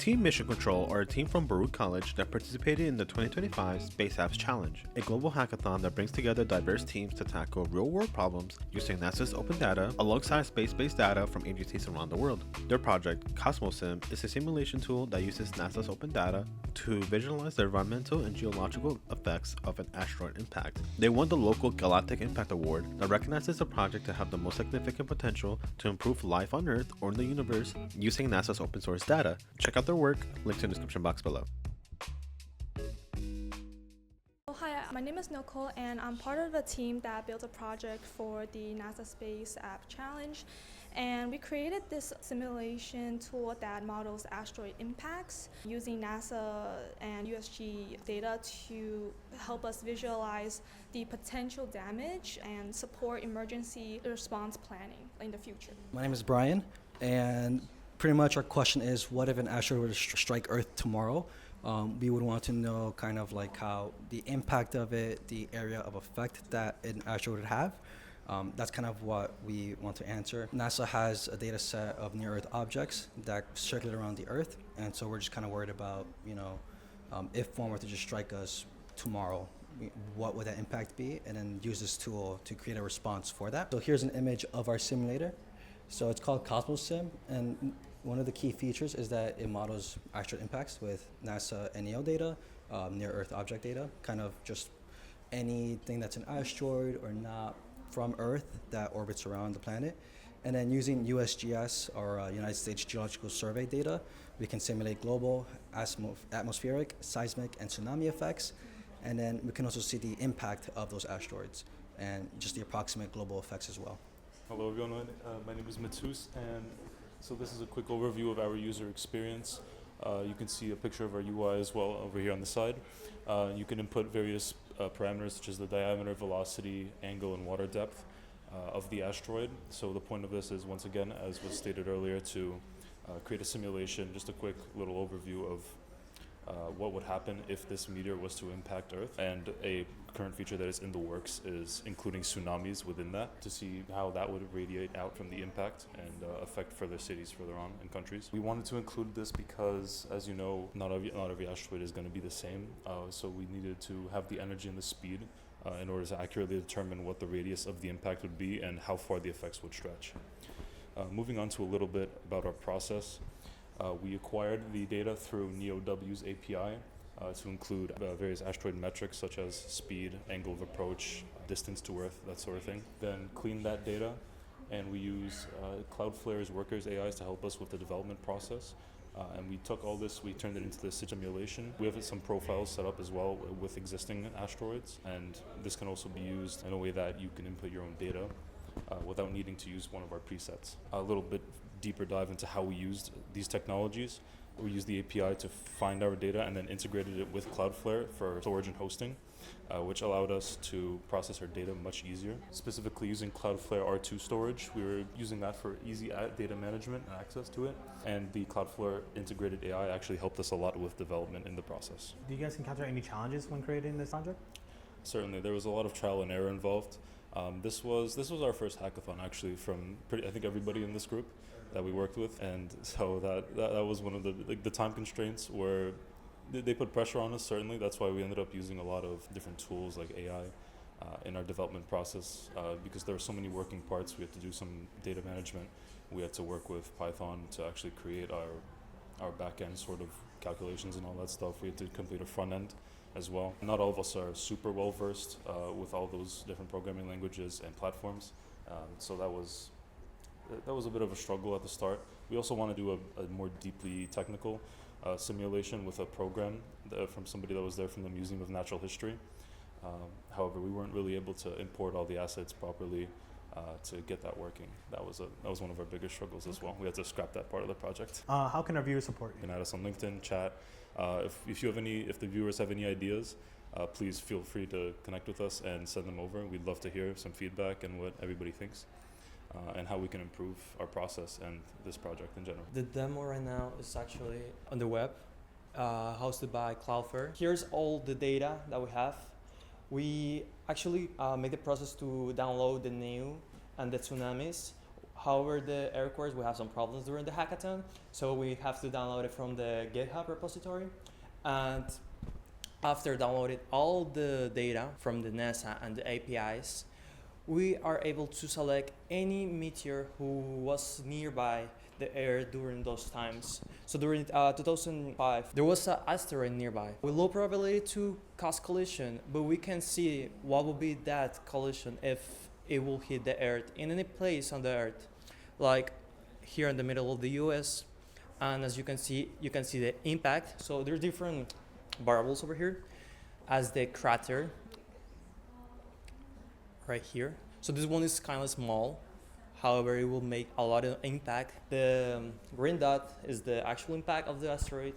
Team Mission Control are a team from Baruch College that participated in the 2025 Space Apps Challenge, a global hackathon that brings together diverse teams to tackle real-world problems using NASA's open data alongside space-based data from agencies around the world. Their project, CosmoSim, is a simulation tool that uses NASA's open data to visualize the environmental and geological effects of an asteroid impact. They won the local Galactic Impact Award that recognizes the project to have the most significant potential to improve life on Earth or in the universe using NASA's open source data. Check out their work, linked in the description box below. Hi, my name is Nicole, and I'm part of a team that built a project for the NASA Space App Challenge. And we created this simulation tool that models asteroid impacts using NASA and USG data to help us visualize the potential damage and support emergency response planning in the future. My name is Brian, and pretty much our question is, what if an asteroid were to strike Earth tomorrow? We would want to know kind of like how the impact of it, the area of effect that an asteroid would have. That's kind of what we want to answer. NASA has a data set of near-Earth objects that circulate around the Earth, and so we're just kind of worried about, if one were to just strike us tomorrow, what would that impact be, and then use this tool to create a response for that. So here's an image of our simulator. So it's called CosmoSim, and one of the key features is that it models asteroid impacts with NASA NEO data, near-Earth object data, kind of just anything that's an asteroid or not from Earth that orbits around the planet. And then using USGS, or United States Geological Survey data, we can simulate global, atmospheric, seismic, and tsunami effects. And then we can also see the impact of those asteroids and just the approximate global effects as well. Hello everyone, my name is Matus, and so this is a quick overview of our user experience. You can see a picture of our UI as well over here on the side. You can input various parameters such as the diameter, velocity, angle, and water depth of the asteroid. So the point of this is, once again, as was stated earlier, to create a simulation, just a quick little overview of what would happen if this meteor was to impact Earth. And a current feature that is in the works is including tsunamis within that to see how that would radiate out from the impact and affect further cities further on in countries. We wanted to include this because, as you know, not every asteroid is going to be the same. So we needed to have the energy and the speed in order to accurately determine what the radius of the impact would be and how far the effects would stretch. Moving on to a little bit about our process. We acquired the data through NeoW's API to include various asteroid metrics such as speed, angle of approach, distance to Earth, that sort of thing. Then clean that data, and we use Cloudflare's Workers AIs to help us with the development process. And we took all this, we turned it into this simulation. We have some profiles set up as well with existing asteroids, and this can also be used in a way that you can input your own data without needing to use one of our presets. A little bit deeper dive into how we used these technologies. We used the API to find our data and then integrated it with Cloudflare for storage and hosting, which allowed us to process our data much easier. Specifically using Cloudflare R2 storage, we were using that for easy data management and access to it. And the Cloudflare integrated AI actually helped us a lot with development in the process. Do you guys encounter any challenges when creating this project? Certainly, there was a lot of trial and error involved. This was our first hackathon actually from I think everybody in this group that we worked with, and so that was one of the time constraints where they put pressure on us. Certainly, that's why we ended up using a lot of different tools like AI in our development process because there were so many working parts. We had to do some data management. We had to work with Python to actually create our back-end sort of calculations and all that stuff. We had to complete a front end as well. Not all of us are super well versed with all those different programming languages and platforms, so that was a bit of a struggle at the start. We also want to do a more deeply technical simulation with a program from somebody that was there from the Museum of Natural History. However, we weren't really able to import all the assets properly to get that working. That was one of our biggest struggles as well. We had to scrap that part of the project. How can our viewers support you? You can add us on LinkedIn, chat. If the viewers have any ideas, please feel free to connect with us and send them over. We'd love to hear some feedback and what everybody thinks. And how we can improve our process and this project in general. The demo right now is actually on the web, hosted by Cloudflare. Here's all the data that we have. We actually make the process to download the NEO and the tsunamis. However, the air course, we have some problems during the hackathon, so we have to download it from the GitHub repository. And after downloading all the data from the NASA and the APIs, we are able to select any meteor who was nearby the Earth during those times. So during 2005, there was an asteroid nearby with low probability to cause collision, but we can see what will be that collision if it will hit the Earth in any place on the Earth, like here in the middle of the US. And as you can see the impact. So there are different variables over here as the crater right here. So this one is kind of small. However, it will make a lot of impact. The green dot is the actual impact of the asteroid,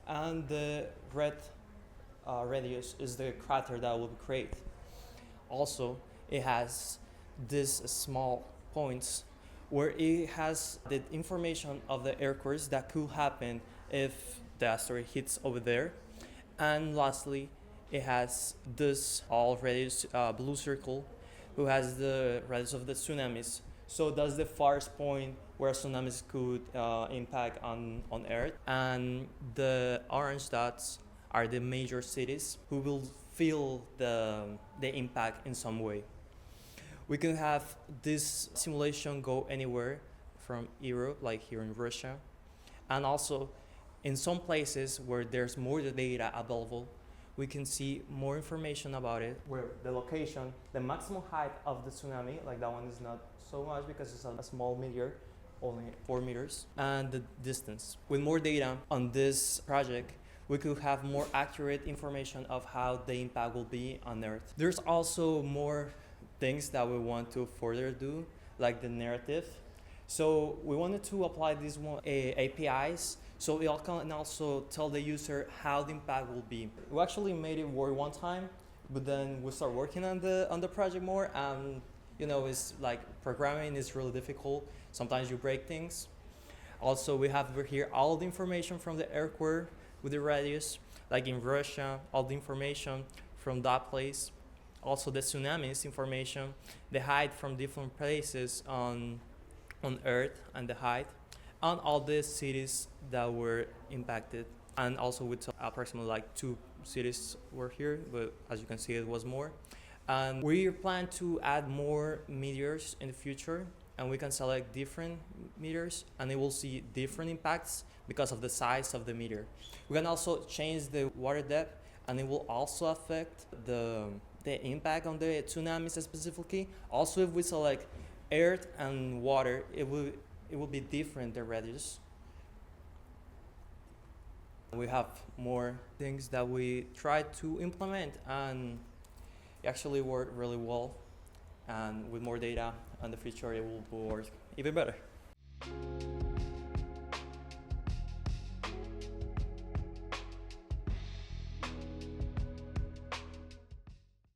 and the red radius is the crater that will create. Also, it has these small points where it has the information of the air course that could happen if the asteroid hits over there. And lastly, it has this all radius blue circle, who has the radius of the tsunamis. So that's the farthest point where tsunamis could impact on Earth. And the orange dots are the major cities who will feel the impact in some way. We can have this simulation go anywhere from Europe, like here in Russia, and also in some places where there's more data available, we can see more information about it, where the location, the maximum height of the tsunami, like that one is not so much because it's a small meteor, only 4 meters, and the distance. With more data on this project, we could have more accurate information of how the impact will be on Earth. There's also more things that we want to further do, like the narrative. So we wanted to apply these APIs, so we can also tell the user how the impact will be. We actually made it work one time, but then we start working on the project more, and it's like programming is really difficult. Sometimes you break things. Also, we have over here all the information from the air core with the radius, like in Russia, all the information from that place. Also the tsunamis information, the height from different places on Earth and the height, and all the cities that were impacted. And also with approximately like 2 cities were here, but as you can see, it was more. And we plan to add more meteors in the future, and we can select different meteors, and it will see different impacts because of the size of the meteor. We can also change the water depth, and it will also affect the impact on the tsunamis specifically. Also, if we select earth and water, it will be different, the radius. We have more things that we try to implement, and it actually worked really well. And with more data in the future, it will work even better.